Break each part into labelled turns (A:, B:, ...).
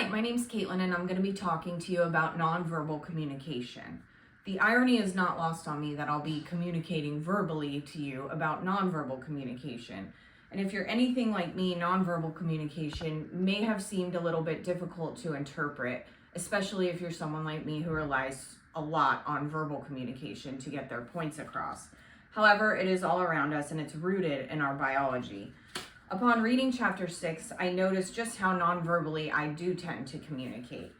A: Hi, my name's Caitlin, and I'm going to be talking to you about nonverbal communication. The irony is not lost on me that I'll be communicating verbally to you about nonverbal communication. And if you're anything like me, nonverbal communication may have seemed a little bit difficult to interpret, especially if you're someone like me who relies a lot on verbal communication to get their points across. However, it is all around us and it's rooted in our biology. Upon reading chapter 6, I noticed just how non-verbally I do tend to communicate.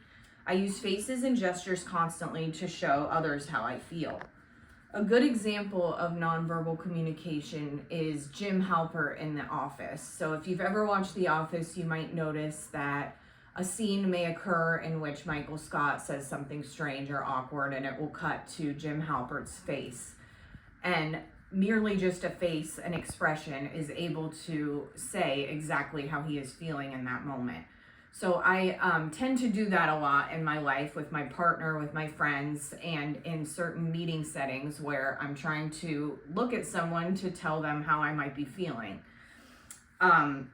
A: I use faces and gestures constantly to show others how I feel. A good example of non-verbal communication is Jim Halpert in The Office. So if you've ever watched The Office, you might notice that a scene may occur in which Michael Scott says something strange or awkward, and it will cut to Jim Halpert's face. And merely just a face, an expression, is able to say exactly how he is feeling in that moment. So I tend to do that a lot in my life with my partner, with my friends, and in certain meeting settings where I'm trying to look at someone to tell them how I might be feeling. I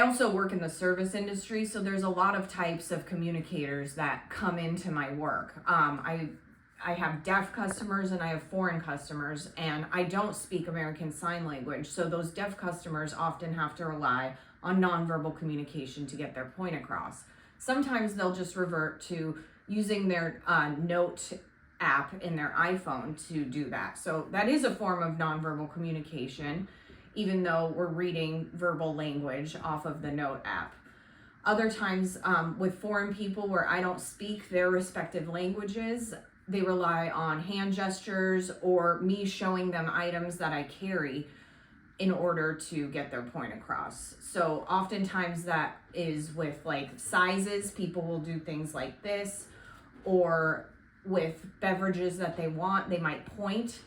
A: also work in the service industry, so there's a lot of types of communicators that come into my work. I have deaf customers and I have foreign customers, and I don't speak American Sign Language, so those deaf customers often have to rely on nonverbal communication to get their point across. Sometimes they'll just revert to using their note app in their iPhone to do that. So that is a form of nonverbal communication, even though we're reading verbal language off of the note app. Other times with foreign people where I don't speak their respective languages, they rely on hand gestures or me showing them items that I carry in order to get their point across. So oftentimes that is with like sizes. People will do things like this, or with beverages that they want, they might point.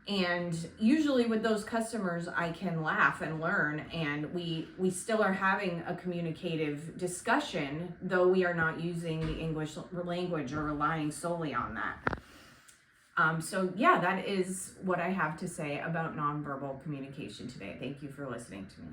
A: And usually with those customers, I can laugh and learn, and we still are having a communicative discussion, though we are not using the English language or relying solely on that. So yeah, that is what I have to say about nonverbal communication today. Thank you for listening to me.